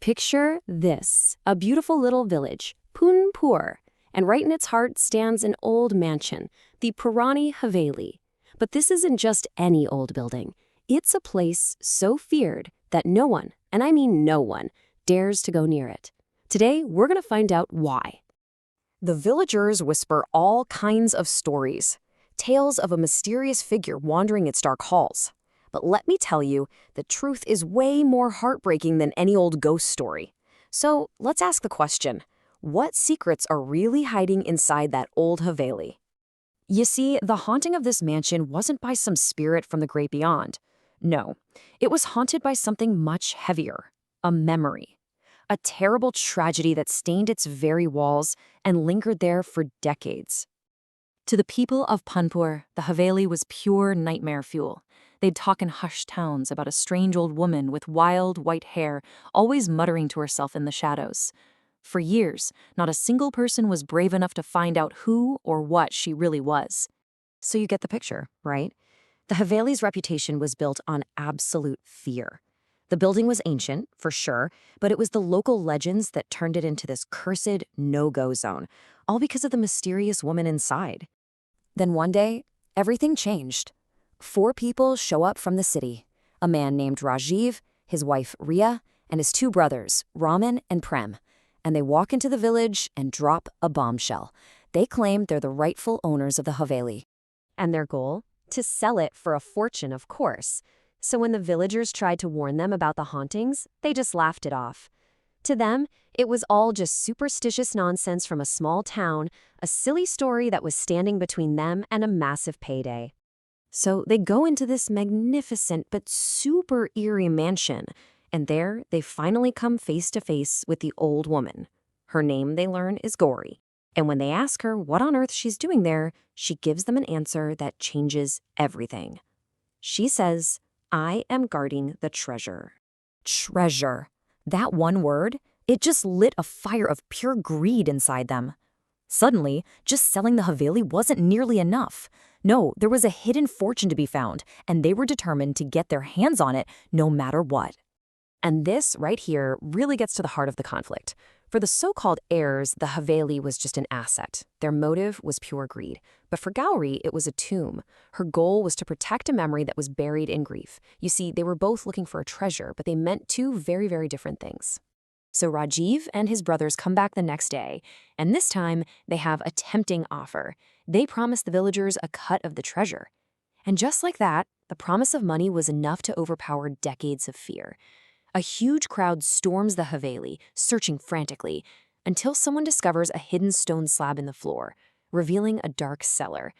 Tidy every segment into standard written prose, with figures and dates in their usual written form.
Picture this, a beautiful little village, Punpur, and right in its heart stands an old mansion, the Purani Haveli. But this isn't just any old building. It's a place so feared that no one, and I mean no one, dares to go near it. Today, we're going to find out why. The villagers whisper all kinds of stories, tales of a mysterious figure wandering its dark halls. But let me tell you, the truth is way more heartbreaking than any old ghost story. So let's ask the question, what secrets are really hiding inside that old Haveli? You see, the haunting of this mansion wasn't by some spirit from the great beyond. No, it was haunted by something much heavier, a memory. A terrible tragedy that stained its very walls and lingered there for decades. To the people of Punpur, the Haveli was pure nightmare fuel. They'd talk in hushed tones about a strange old woman with wild white hair, always muttering to herself in the shadows. For years, not a single person was brave enough to find out who or what she really was. So you get the picture, right? The Haveli's reputation was built on absolute fear. The building was ancient, for sure, but it was the local legends that turned it into this cursed no-go zone, all because of the mysterious woman inside. Then one day, everything changed. 4 people show up from the city. A man named Rajiv, his wife Ria, and his 2 brothers, Raman and Prem. And they walk into the village and drop a bombshell. They claim they're the rightful owners of the Haveli. And their goal? To sell it for a fortune, of course. So when the villagers tried to warn them about the hauntings, they just laughed it off. To them, it was all just superstitious nonsense from a small town, a silly story that was standing between them and a massive payday. So they go into this magnificent but super eerie mansion, and there they finally come face to face with the old woman. Her name, they learn, is Gauri. And when they ask her what on earth she's doing there, she gives them an answer that changes everything. She says, "I am guarding the treasure." Treasure. That one word, it just lit a fire of pure greed inside them. Suddenly, just selling the Haveli wasn't nearly enough. No, there was a hidden fortune to be found, and they were determined to get their hands on it no matter what. And this right here really gets to the heart of the conflict. For the so-called heirs, the Haveli was just an asset. Their motive was pure greed. But for Gauri, it was a tomb. Her goal was to protect a memory that was buried in grief. You see, they were both looking for a treasure, but they meant 2 very, very different things. So Rajiv and his brothers come back the next day, and this time they have a tempting offer. They promise the villagers a cut of the treasure. And just like that, the promise of money was enough to overpower decades of fear. A huge crowd storms the Haveli, searching frantically, until someone discovers a hidden stone slab in the floor, revealing a dark cellar.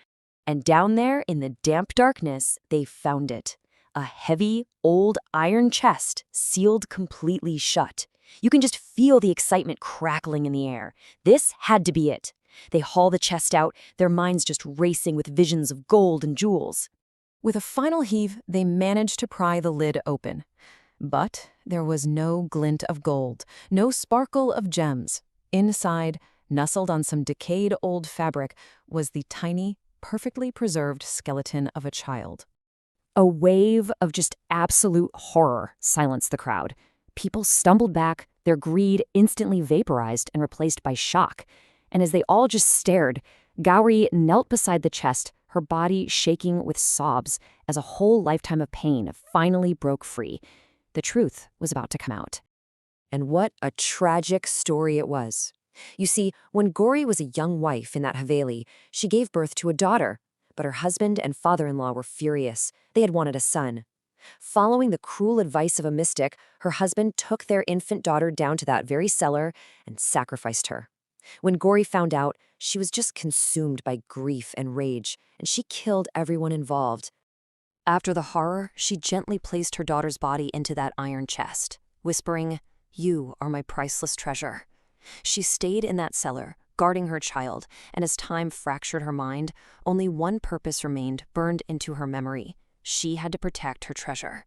And down there, in the damp darkness, they found it. A heavy, old iron chest, sealed completely shut. You can just feel the excitement crackling in the air. This had to be it. They haul the chest out, their minds just racing with visions of gold and jewels. With a final heave, they managed to pry the lid open. But there was no glint of gold, no sparkle of gems. Inside, nestled on some decayed old fabric, was the tiny, perfectly preserved skeleton of a child. A wave of just absolute horror silenced the crowd. People stumbled back, their greed instantly vaporized and replaced by shock. And as they all just stared, Gauri knelt beside the chest, her body shaking with sobs as a whole lifetime of pain finally broke free. The truth was about to come out. And what a tragic story it was. You see, when Gauri was a young wife in that Haveli, she gave birth to a daughter. But her husband and father-in-law were furious. They had wanted a son. Following the cruel advice of a mystic, her husband took their infant daughter down to that very cellar and sacrificed her. When Gauri found out, she was just consumed by grief and rage, and she killed everyone involved. After the horror, she gently placed her daughter's body into that iron chest, whispering, "You are my priceless treasure." She stayed in that cellar, guarding her child, and as time fractured her mind, only one purpose remained burned into her memory. She had to protect her treasure.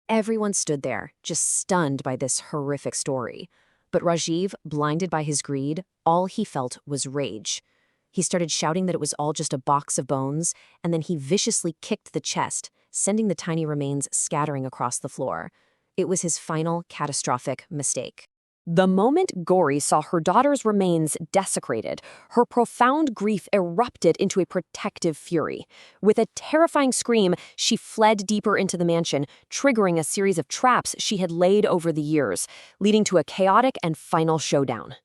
Everyone stood there, just stunned by this horrific story. But Rajiv, blinded by his greed, all he felt was rage. He started shouting that it was all just a box of bones, and then he viciously kicked the chest, sending the tiny remains scattering across the floor. It was his final catastrophic mistake. The moment Gauri saw her daughter's remains desecrated, her profound grief erupted into a protective fury. With a terrifying scream, she fled deeper into the mansion, triggering a series of traps she had laid over the years, leading to a chaotic and final showdown.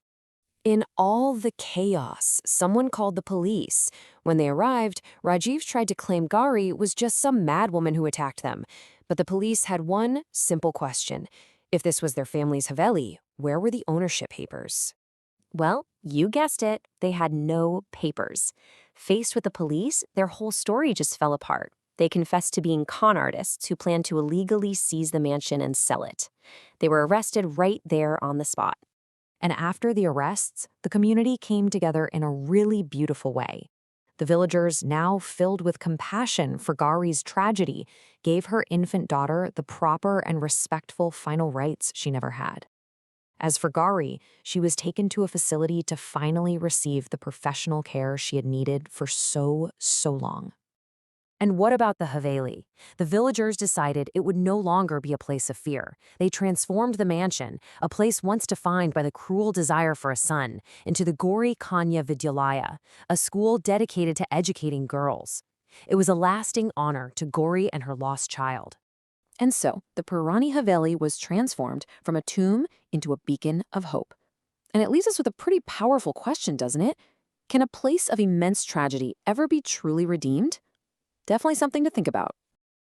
In all the chaos, someone called the police. When they arrived, Rajiv tried to claim Gauri was just some madwoman who attacked them. But the police had one simple question. If this was their family's haveli, where were the ownership papers? Well, you guessed it, they had no papers. Faced with the police, their whole story just fell apart. They confessed to being con artists who planned to illegally seize the mansion and sell it. They were arrested right there on the spot. And after the arrests, the community came together in a really beautiful way. The villagers, now filled with compassion for Gauri's tragedy, gave her infant daughter the proper and respectful final rites she never had. As for Gauri, she was taken to a facility to finally receive the professional care she had needed for so long. And what about the haveli? The villagers decided it would no longer be a place of fear. They transformed the mansion, a place once defined by the cruel desire for a son, into the Gauri Kanya Vidyalaya, a school dedicated to educating girls. It was a lasting honor to Gauri and her lost child. And so, the Purani Haveli was transformed from a tomb into a beacon of hope. And it leaves us with a pretty powerful question, doesn't it? Can a place of immense tragedy ever be truly redeemed? Definitely something to think about.